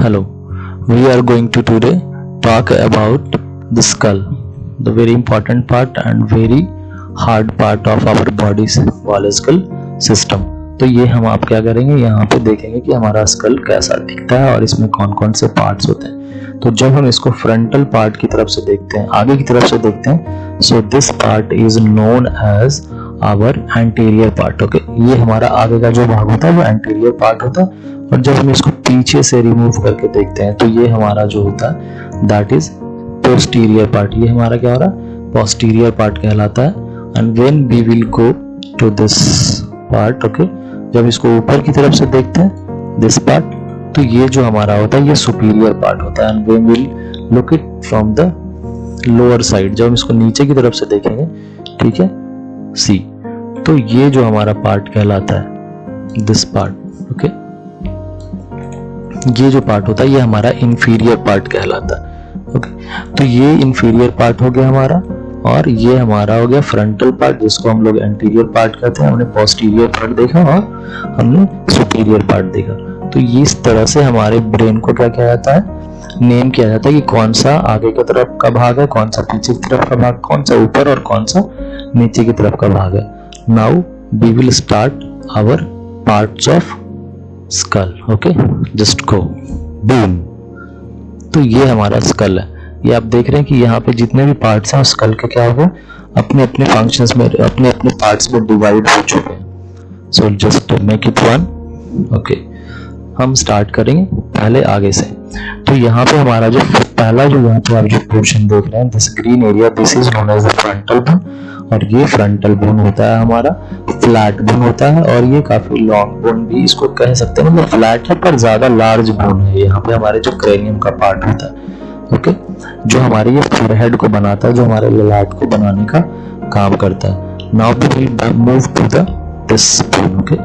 Hello, we are going to today talk about the skull, the very important part and very hard part of our body's biological system. तो ये हम आप क्या करेंगे, यहाँ पे देखेंगे कि हमारा स्कल कैसा दिखता है और इसमें कौन कौन से पार्ट्स होते हैं। तो जब हम इसको फ्रंटल पार्ट की तरफ से देखते हैं, आगे की तरफ से देखते हैं, so this part is known as our anterior part. Okay, ये हमारा आगे का जो भाग होता है वो एंटीरियर पार्ट होता है। और जब हम इसको पीछे से रिमूव करके देखते हैं तो ये हमारा जो होता है दैट इज पोस्टीरियर पार्ट। ये हमारा क्या हो रहा है, पोस्टीरियर पार्ट कहलाता है। And when we will go to this part, okay, जब इसको ऊपर की तरफ से देखते हैं दिस पार्ट, तो ये जो हमारा होता है ये सुपीरियर पार्ट होता है। And when we will look it from the lower side, जब हम इसको नीचे की तरफ से देखेंगे, ठीक है, सी, तो ये जो हमारा पार्ट कहलाता है दिस पार्ट। ओके, ये जो पार्ट होता है ये हमारा इंफीरियर पार्ट कहलाता है। ओके, तो ये इंफीरियर पार्ट हो गया हमारा, और ये हमारा हो गया फ्रंटल पार्ट जिसको हम लोग एंटीरियर पार्ट कहते हैं। हमने पोस्टीरियर पार्ट देखा और हमने सुपीरियर पार्ट देखा। तो इस तरह से हमारे ब्रेन को क्या किया जाता है, नेम किया जाता है कि कौन सा आगे की तरफ का भाग है, कौन सा पीछे की तरफ का भाग, कौन सा ऊपर और कौन सा नीचे की तरफ का भाग है। Now we will start our parts of skull. Okay, just go boom. तो ये हमारा स्कल है। ये आप देख रहे हैं कि यहाँ पे जितने भी पार्ट्स हैं स्कल के क्या हो गए, अपने अपने फंक्शंस में, अपने अपने पार्ट्स में डिवाइड हो चुके हैं। So just make it one. Okay, हम स्टार्ट करेंगे पहले आगे से। तो यहाँ पे हमारा जो पहला जो यहाँ पे आप जो पोर्शन देख रहे हैं, this green area, this is known as the frontal bone. और ये फ्रंटल बोन होता है हमारा, फ्लैट बोन होता है, और ये काफी लॉन्ग बोन भी इसको कह सकते हैं, मतलब फ्लैट है पर ज्यादा लार्ज बोन है। यहाँ पे हमारे जो क्रेनियम का पार्ट होता है, ओके, जो हमारे ये फोरहेड को बनाता है, जो हमारे ललाट को बनाने का काम करता है। Now we will move to the this bone. Okay,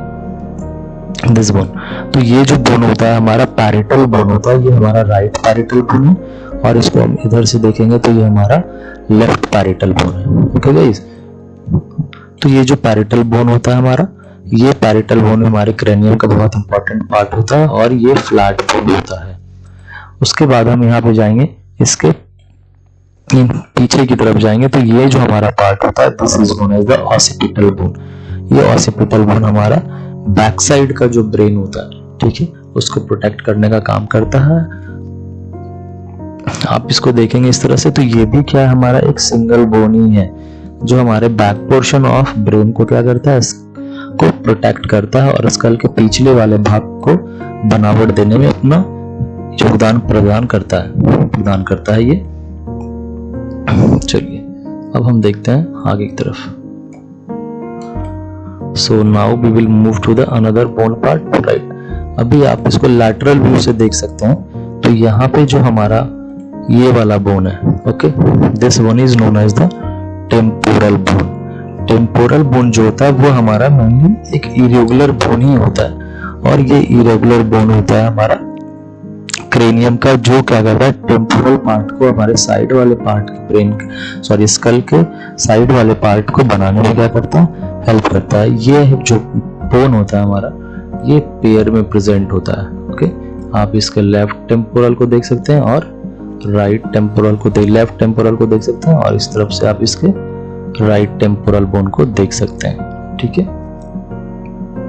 this bone, तो ये जो बोन होता है हमारा पैरेटल बोन होता है, ये हमारा राइट पैरेटल बोन है। और इसको हम इधर से देखेंगे तो ये हमारा लेफ्ट पैरेटल बोन है। ओके गाइस, तो ये जो पैरेटल बोन होता है हमारा, ये पैरेटल बोन हमारे क्रेनियम का बहुत इंपॉर्टेंट पार्ट होता है, और ये फ्लैट बोन होता है। उसके बाद हम यहाँ पे जाएंगे, इसके पीछे की तरफ जाएंगे, तो ये जो हमारा पार्ट होता है this is known as the occipital bone. ये ऑसिपिटल बोन हमारा बैक साइड का जो ब्रेन होता है, ठीक है, उसको प्रोटेक्ट करने का काम करता है। आप इसको देखेंगे इस तरह से, तो ये भी क्या है, हमारा एक सिंगल बोन ही है जो हमारे बैक पोर्शन ऑफ ब्रेन को क्या करता है, को प्रोटेक्ट करता है, और स्कल के पिछले वाले भाग को बनावट देने में अपना योगदान प्रदान करता है ये। चलिए अब हम देखते हैं आगे की तरफ। So now we will move to the another bone part, right. अभी आप इसको लैटरल व्यू से देख सकते हैं, तो यहाँ पे जो हमारा ये वाला बोन है, okay, this one is known as the temporal bone. Temporal bone जो होता है वो हमारा मेनली एक इरेगुलर बोन ही होता है, और ये इरेगुलर बोन होता है हमारा क्रेनियम का, जो क्या करता है, टेम्पोरल पार्ट को हमारे साइड वाले पार्ट के ब्रेन स्कल के साइड वाले पार्ट को बनाने में क्या करता है, हेल्प करता है। ये जो बोन होता है हमारा, ये पेयर में प्रेजेंट होता है। ओके, आप इसके लेफ्ट टेम्पोरल को देख सकते हैं और राइट टेम्पोरल को लेफ्ट टेम्पोरल को देख सकते हैं, और इस तरफ से आप इसके राइट टेम्पोरल बोन को देख सकते हैं। ठीक है,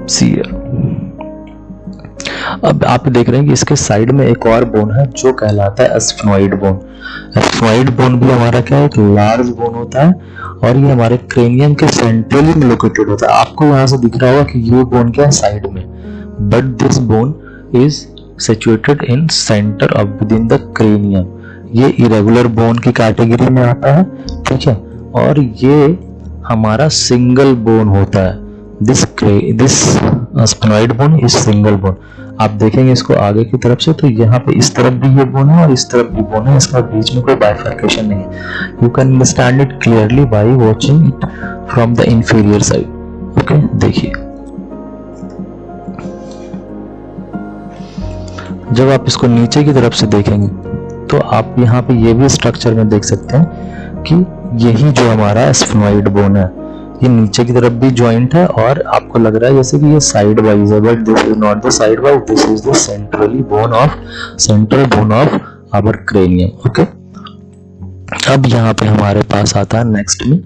सी हियर। अब आप देख रहे हैं कि इसके साइड में एक और बोन है जो कहलाता है एस्फेनॉइड बोन। एस्फेनॉइड बोन भी हमारा क्या है, एक लार्ज बोन होता है, और ये हमारे क्रेनियम के सेंट्रली में लोकेटेड होता है। आपको यहाँ से दिख रहा होगा कि ये बोन क्या है, साइड में, but this bone is situated in centre of with in the cranium. ये इरेगुलर बोन की कैटेगरी में आता है, ठीक है, और ये हमारा सिंगल बोन होता है। This sphenoid bone is single bone. आप देखेंगे इसको आगे की तरफ से, तो यहाँ पे इस तरफ भी ये बोन है और इस तरफ भी बोन है, इसका बीच में कोई बाइफर्केशन नहीं है। You can understand it clearly by watching it from the inferior side. Okay, देखिए, जब आप इसको नीचे की तरफ से देखेंगे तो आप यहाँ पे ये भी स्ट्रक्चर में देख सकते हैं कि यही जो हमारा स्फेनॉइड बोन है, ये नीचे की तरफ भी जॉइंट है और आपको लग रहा है जैसे कि ये साइड वाइज है, but this is not the side wise, this is the central bone of our cranium. Okay, अब यहाँ पे हमारे पास आता है नेक्स्ट में,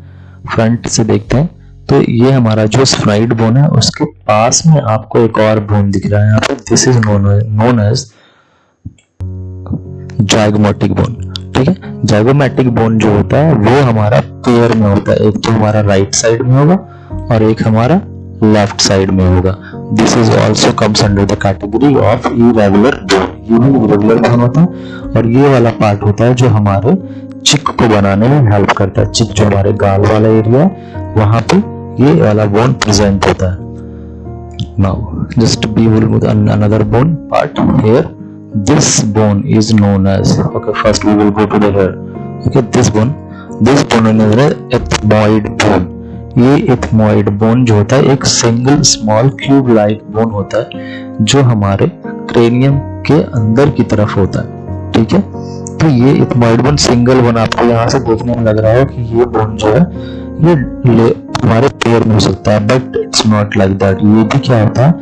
फ्रंट से देखते हैं। तो ये हमारा जो स्फेनॉइड बोन है उसके पास में आपको एक और बोन दिख रहा है यहाँ पे, this is known as zygomatic bone. ठीक है, जाइगोमेटिक बोन जो होता है वो हमारा पेयर में होता है, एक तो हमारा राइट साइड में होगा और एक हमारा लेफ्ट साइड में होगा। This is also comes under the category of irregular bone. ये भी इरेगुलर बोन होता है और ये वाला पार्ट होता है जो हमारे चिक को बनाने में हेल्प करता है। चिक जो हमारे गाल वाला एरिया है वहां पे ये वाला बोन प्रेजेंट होता है। Now just be will with another bone part here. This bone is known as, okay, first we will go to the hair. Okay, this bone is known as ethmoid bone. ये ethmoid bone जो होता है एक single small cube like bone होता है जो हमारे cranium के अंदर की तरफ होता है। ठीक है, तो ये ethmoid bone सिंगल बोन आपको यहाँ से देखने में लग रहा है कि ये बोन जो है ये हमारे पेयर में हो सकता है, but it's not like that. ये भी क्या होता है,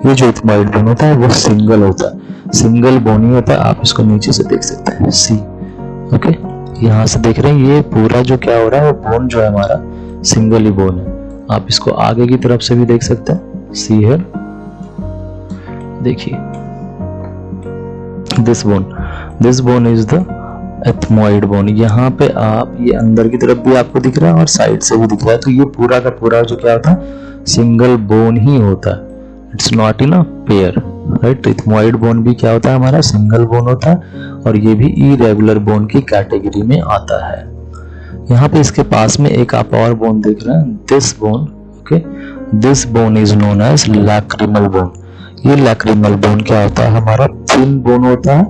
ये जो ethmoid bone होता है वो सिंगल होता है, सिंगल बोन ही होता है। आप इसको नीचे से देख सकते हैं, सी। ओके, यहाँ से देख रहे हैं ये पूरा जो क्या हो रहा है वो बोन जो है हमारा सिंगल ही बोन है। आप इसको आगे की तरफ से भी देख सकते हैं, सी हियर, देखिए this bone is the ethmoid bone. यहाँ पे आप ये अंदर की तरफ भी आपको दिख रहा है और साइड से भी दिख रहा है, तो ये पूरा का पूरा जो क्या होता है सिंगल बोन ही होता है, it's not in a pair, right. Ethmoid bone भी क्या होता है हमारा सिंगल बोन होता है और ये भी इरेगुलर बोन की कैटेगरी में आता है। यहाँ पे इसके पास में एक आप और बोन देख रहे हैं, this bone. Okay, this bone is known as lacrimal bone. ये लैक्रिमल बोन क्या होता है हमारा थिन बोन होता है।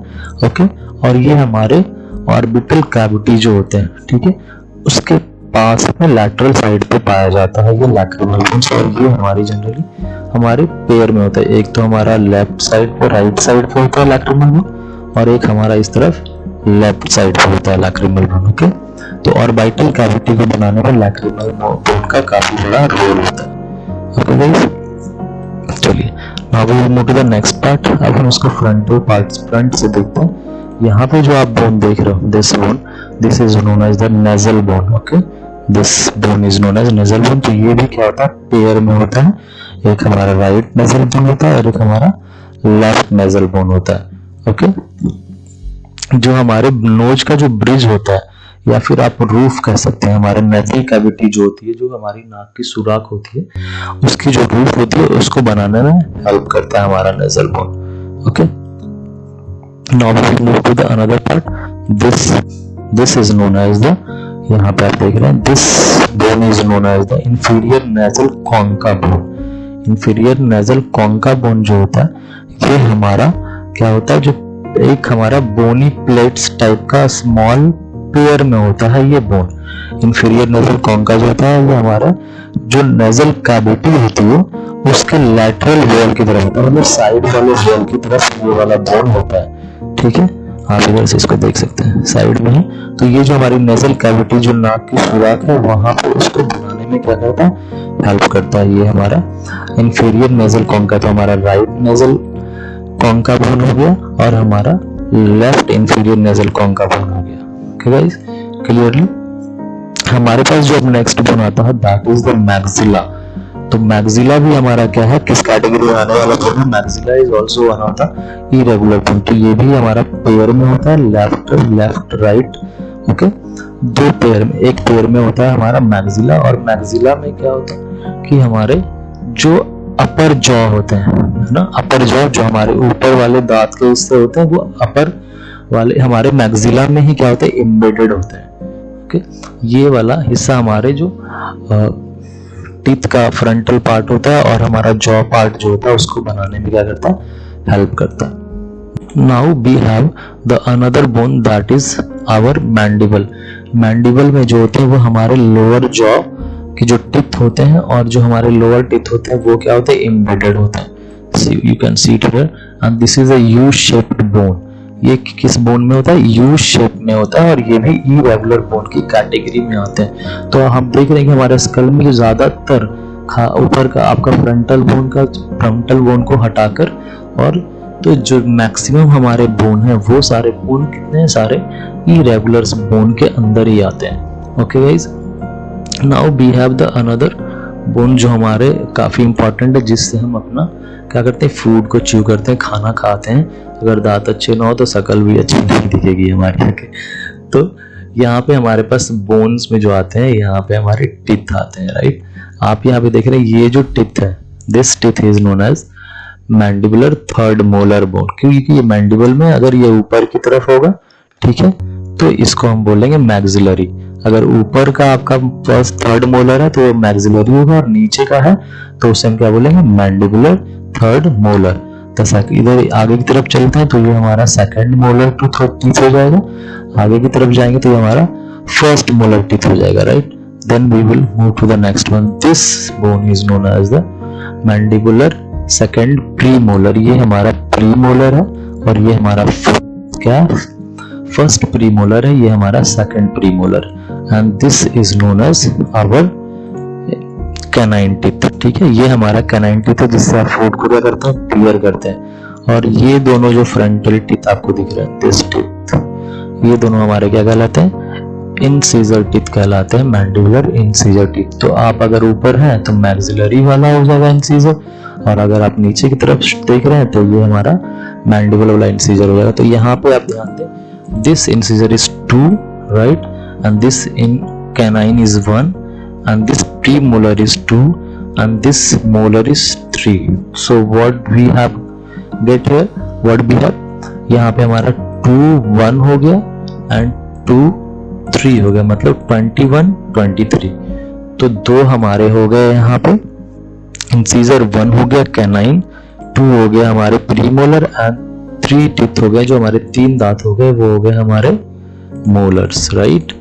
ओके, और ये हमारे ऑर्बिटल कैविटी जो होते हैं, ठीक है, उसके पास में लैटरल साइड पे पाया जाता है ये लैक्रिमल बोन्स। और ये हमारी जनरली हमारे पेयर में होता है, एक तो हमारा लेफ्ट साइड पे राइट साइड पे होता है लैक्रिमल बोन और एक हमारा इस तरफ लेफ्ट साइड पे होता है लैक्रिमल बोन। ओके, तो ऑर्बिटल कैविटी को बनाने में लैक्रिमल बोन का काफी बड़ा रोल होता है। ओके गाइस, चलिए now we will move to the next part. अब हम उसको फ्रंटल पार्ट फ्रंट से देखते हैं। यहाँ पे जो आप बोन देख रहे हो, this bone, this is known as the nasal bone. Okay, this bone is known as nasal bone. तो ये भी क्या होता है पेयर में होता है, एक हमारा राइट नेजल बोन होता है और एक हमारा लेफ्ट नेजल बोन होता है। ओके, जो हमारे नोज का जो ब्रिज होता है या फिर आप रूफ कह सकते हैं, हमारे नेजल कैविटी जो होती है, जो हमारी नाक की सुराख होती है, उसकी जो रूफ होती है उसको बनाने में हेल्प करता है हमारा nasal bone. Okay, now we will move to the another part. This is known as the, यहाँ पे आप देख रहे हैं, this bone is known as the inferior nasal concha bone. Inferior nasal concha bone जो होता है ये हमारा क्या होता है, जो एक हमारा बोनी प्लेट्स टाइप का स्मॉल पेयर में होता है ये बोन। इंफीरियर नेजल कॉन्का जो होता है ये हमारा जो नेजल कैविटी होती है उसके लैटरल वॉल की तरफ होता है, मतलब साइड वाले वॉल की तरफ ये वाला बोन होता है। ठीक है, आप इधर से इसको देख सकते हैं, साइड में है। तो ये जो हमारी नेजल कैविटी जो नाक की सुराख है वहां पे उसको बनाने में क्या करता है, हेल्प करता है ये हमारा इंफीरियर नेजल कॉन्का। तो हमारा राइट नेजल कॉन्का बोन हो गया और हमारा left inferior nasal concha bone हो गया। Okay guys, clearly. हमारे पास जो अब नेक्स्ट बोन आता है दैट इज द मैक्सिला। तो मैक्सिला भी हमारा क्या है, किस कैटेगरी में आने वाला बोन है, maxilla is also one of the irregular bone. तो ये भी हमारा पेयर में होता है, लेफ्ट राइट। ओके, दो पेयर में, एक पेयर में होता है हमारा मैक्सिला। और मैक्सिला में क्या होता है कि हमारे जो अपर जॉ होते हैं, है ना, अपर जॉ जो हमारे ऊपर वाले दांत के हिस्से होते हैं वो अपर वाले हमारे मैक्सिला में ही क्या होता है, एम्बेडेड होते हैं। ओके, ये वाला हिस्सा हमारे जो टीथ का फ्रंटल पार्ट होता है और हमारा जॉ पार्ट जो होता है उसको बनाने में क्या करता है, हेल्प करता है। Now we have the another bone that is our mandible. Mandible में जो होते हैं वो हमारे लोअर जॉ कि जो टीथ होते हैं और जो हमारे लोअर टीथ होते हैं वो क्या होते हैं, एम्बेडेड होते हैं। You can see it here and this is a U shaped bone. ये किस बोन में होता है, यू शेप में होता है, और ये भी इरेगुलर बोन की कैटेगरी में आते हैं। तो हम देख रहे हैं कि हमारे स्कल में ज्यादातर ऊपर का आपका फ्रंटल बोन को हटाकर, और तो जो मैक्सिमम हमारे बोन है वो सारे बोन कितने सारे इरेगुलर बोन के अंदर ही आते हैं। Okay guys, now we have the another bone जो हमारे काफी इंपॉर्टेंट है, जिससे हम अपना क्या करते हैं, फूड को च्यू करते हैं, खाना खाते हैं। अगर दांत अच्छे ना हो तो शकल भी अच्छी नहीं दिखेगी हमारी। तो यहाँ पे हमारे पास बोन्स में जो आते हैं, यहाँ पे हमारे टीथ आते हैं, राइट। आप यहाँ पे देख रहे हैं ये जो टीथ है, this teeth is known as mandibular third molar bone, क्योंकि ये मैंडिबल में अगर ये ऊपर की तरफ होगा, ठीक है, तो इसको हम बोलेंगे मैक्सिलरी। अगर ऊपर का आपका फर्स्ट थर्ड मोलर है तो वो मैक्सिलरी होगा, और नीचे का है तो उसे हम क्या बोलेंगे, मैंडिबुलर थर्ड मोलर। तो इधर आगे की तरफ चलते हैं तो ये हमारा सेकंड मोलर टीथ हो जाएगा। आगे की तरफ जाएंगे तो ये हमारा फर्स्ट मोलर टीथ हो जाएगा, right. Then we will move to the next one. This bone is known as the mandibular second premolar. ये हमारा प्रीमोलर है, और ये हमारा क्या फर्स्ट प्रीमोलर है, ये हमारा second premolar, and this is known as our canine teeth. ठीक है, ये हमारा कैनाइन टीथ है, जिससे आप फूड को क्या करते हैं, क्लियर करते हैं। और ये दोनों जो फ्रंटल टीथ आपको दिख रहे हैं, दिस टीथ, ये दोनों हमारे क्या कहलाते हैं, इंसीजर टीथ कहलाते हैं, मैंडिबुलर इंसीजर टीथ। तो आप अगर ऊपर हैं तो मैक्सिलरी वाला हो जाएगा इंसीजर, और अगर आप नीचे की तरफ देख रहे हैं तो ये हमारा मैंडिबल वाला इंसीजर हो जाएगा। तो यहाँ पे आप ध्यान दें, this incisor is 2, right, and this in canine is 1, and this premolar is 2, and this molar is 3. So what we have get here, what we have, यहाँ पे हमारा 2 1 हो गया and 2 3 हो गया, मतलब 21 23। तो दो हमारे हो गए यहाँ पे इंसीजर, 1 हो गया कैनाइन, 2 हो गया हमारे प्रीमोलर, एंड 3 टीथ हो गए, जो हमारे 3 दांत हो गए वो हो गए हमारे मोलर्स, राइट।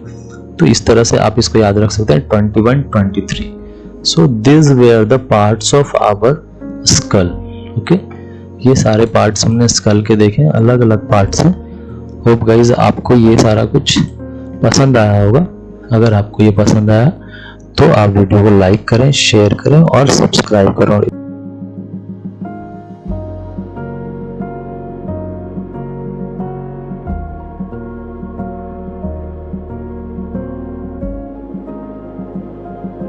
तो इस तरह से आप इसको याद रख सकते हैं, 21 23। So this were the parts of our skull. Okay, ये सारे पार्ट्स हमने स्कल के देखे, अलग अलग पार्ट्स हैं। होप गाइज आपको ये सारा कुछ पसंद आया होगा। अगर आपको ये पसंद आया तो आप वीडियो को लाइक करें, शेयर करें और सब्सक्राइब करें।